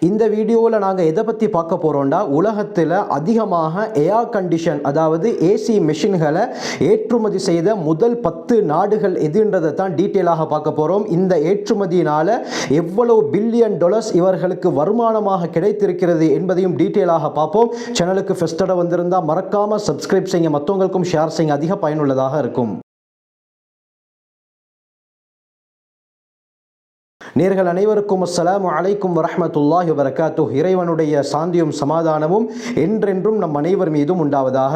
இந்த வீடியோவில் நாங்கள் எதை பற்றி பார்க்க போகிறோம்னா, உலகத்தில் அதிகமாக ஏர் கண்டிஷன் அதாவது ஏசி மெஷின்களை ஏற்றுமதி செய்த முதல் 10 நாடுகள் எதுன்றதை தான் டீட்டெயிலாக பார்க்க போகிறோம். இந்த ஏற்றுமதியினால் எவ்வளவு பில்லியன் டாலர்ஸ் இவர்களுக்கு வருமானமாக கிடைத்திருக்கிறது என்பதையும் டீட்டெயிலாக பார்ப்போம். சேனலுக்கு ஃபர்ஸ்ட் தடவை வந்திருந்தால் மறக்காமல் சப்ஸ்கிரைப் செய்யுங்க, மற்றவங்களுக்கும் ஷேர் செய்யுங்க, அதிக பயனுள்ளதாக இருக்கும். நேர்கள் அனைவருக்கும் அஸ்ஸலாமு அலைக்கும் வரஹ்மத்துல்லாஹி வபரகாத்துஹ். இறைவனுடைய சாந்தியும் சமாதானமும் என்றென்றும் நம் அனைவர் மீதும் உண்டாவதாக.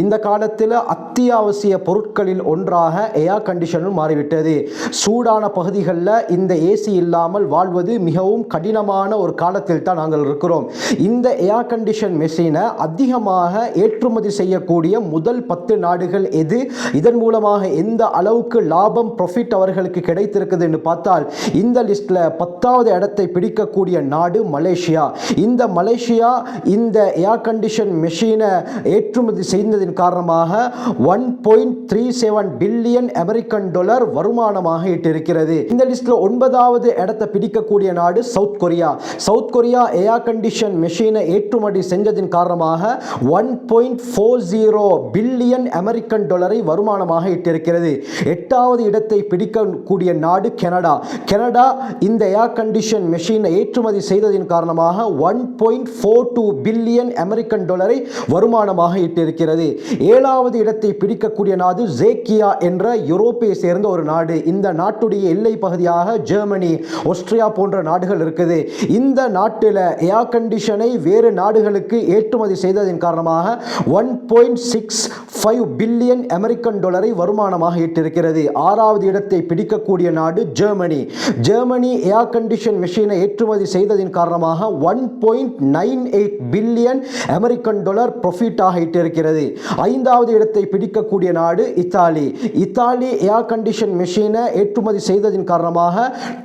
இந்த காலத்தில் அத்தியாவசிய பொருட்களில் ஒன்றாக ஏர் கண்டிஷனும் மாறிவிட்டது. சூடான பகுதிகளில் இந்த ஏசி இல்லாமல் வாழ்வது மிகவும் கடினமான ஒரு காலத்தில் தான் நாங்கள் இருக்கிறோம். இந்த ஏர் கண்டிஷன் மெஷினை அதிகமாக ஏற்றுமதி செய்யக்கூடிய முதல் 10 நாடுகள் எது, இதன் மூலமாக எந்த அளவுக்கு லாபம் ப்ராஃபிட் அவர்களுக்கு கிடைத்திருக்குது என்று பார்த்தால், இந்த லிஸ்ட்ல 10வது இடத்தை பிடிக்கக்கூடிய நாடு மலேசியா. இந்த மலேசியா இந்த ஏர் கண்டிஷன் மெஷினை ஏற்றுமதி செய்ததின் காரணமாக 1.37 பில்லியன் அமெரிக்கன் டாலர் வருமானமாக ஈட்டிருக்கிறது. இந்த லிஸ்ட்ல 9வது இடத்தை பிடிக்கக்கூடிய நாடு south Korea. South Korea air condition மெஷினை ஏற்றுமதி செஞ்சதின் காரணமாக 1.40 பில்லியன் அமெரிக்கன் டாலரை வருமானமாக ஈட்டிருக்கிறது. 8வது இடத்தை பிடிக்கக்கூடிய நாடு கனடா. கனடா இந்த ஏர் கண்டிஷன் மெஷினை ஏற்றுமதி செய்ததின் காரணமாக 1.42 பில்லியன் அமெரிக்கன் டாலரை வருமானமாக ஈட்டிருக்கிறது. 7வது இடத்தை பிடிக்கக்கூடிய நாடு ஜேக்கியா என்ற யூரோப்பை சேர்ந்த ஒரு நாடு. இந்த நாட்டுடைய எல்லை பகுதியாக ஜெர்மனி, ஆஸ்திரியா போன்ற நாடுகள் இருக்குது. இந்த நாட்டில் ஏர் கண்டிஷனை வேறு நாடுகளுக்கு ஏற்றுமதி செய்ததின் காரணமாக 1.65 பில்லியன் அமெரிக்கன் டாலரை வருமானமாக ஈட்டிருக்கிறது. 6வது இடத்தை பிடிக்கக்கூடிய நாடு ஜெர்மனி. ஜெர்மனி ஏர் கண்டிஷன் மெஷினை ஏற்றுமதி செய்ததின் காரணமாக 1.98 பில்லியன் அமெரிக்கன் டாலர் ப்ராஃபிட்டாக ஈட்டிருக்கிறது. 5வது இடத்தை பிடிக்கக்கூடிய நாடு இத்தாலி. இத்தாலி ஏர் கண்டிஷன் மெஷினை ஏற்றுமதி செய்ததின் காரணமாக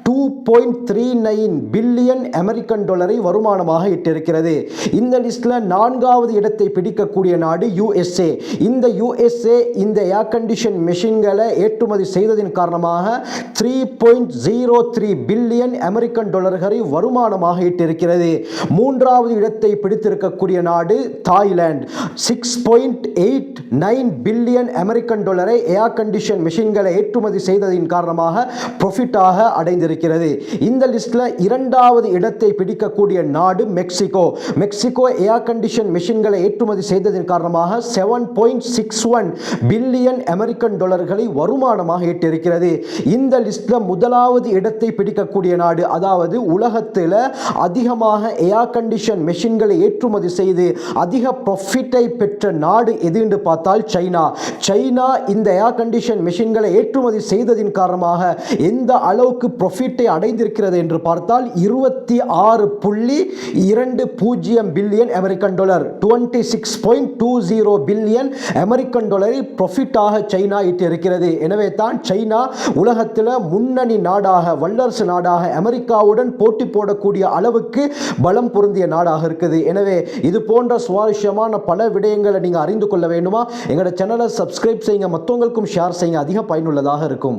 2.39 பில்லியன் அமெரிக்கன் டாலரை வருமானமாக ஈட்டிருக்கிறது. இந்த லிஸ்ட்ல 4வது இடத்தை பிடிக்கக்கூடிய நாடு யுஎஸ்ஏ. இந்த யுஎஸ்ஏ இந்த ஏர் கண்டிஷன் மெஷின்களை ஏற்றுமதி செய்ததின் காரணமாக 3.03 பில்லியன் அமெரிக்கன் டாலர்களை வருமானமாக ஈட்டிருக்கிறது. 3வது இடத்தை பிடித்திருக்கக்கூடிய நாடு தாய்லாந்து. 6.89 பில்லியன் அமெரிக்கன் டாலரை ஏர் கண்டிஷன் மெஷின்களை ஏற்றுமதி செய்ததின் காரணமாக ப்ராஃபிட்டாக அடைந்திருக்கிறது. இந்த லிஸ்ட்ல 2வது இடத்தை பிடிக்கக்கூடிய நாடு மெக்சிகோ. மெக்சிகோ ஏர் கண்டிஷன் மெஷின்களை ஏற்றுமதி செய்ததின் காரணமாக 7.61 பில்லியன் அமெரிக்கன் டாலர்களை வருமானமாக ஈட்டிருக்கிறது. இந்த லிஸ்ட்ல 1வது இடத்தை பிடிக்கக்கூடிய நாடு, அதாவது உலகத்தில் அதிகமாக ஏர் கண்டிஷன் மெஷின்களை ஏற்றுமதி செய்து அதிக ப்ராஃபிட்டை பெற்ற நாடு எது என்று பார்த்தால் சைனா. சைனா இந்த ஏர் கண்டிஷன் மெஷின்களை ஏற்றுமதி செய்ததின் காரணமாக எந்த அளவுக்கு ப்ராஃபிட்டை அடைந்திருக்கிறது என்று பார்த்தால் 26.20 billion American dollar, 26.20 billion American டாலரை ப்ராஃபிட்டாக சைனா ஈட்டிருக்கிறது. எனவே தான் சைனா உலகத்தில் முன்னணி நாடாக, வல்லரசு நாடாக அமெரிக்காவுடன் போட்டி போடக்கூடிய அளவுக்கு பலம் பொருந்திய நாடாக இருக்குது. எனவே இது போன்ற சுவாரஸ்யமான பல விடயங்களை நீங்கள் அறிந்து கொள்ள வேண்டுமா? எங்களோட சேனலை சப்ஸ்கிரைப் செய்யுங்க, மற்றவங்களுக்கும் ஷேர் செய்யுங்க, அதிக பயனுள்ளதாக இருக்கும்.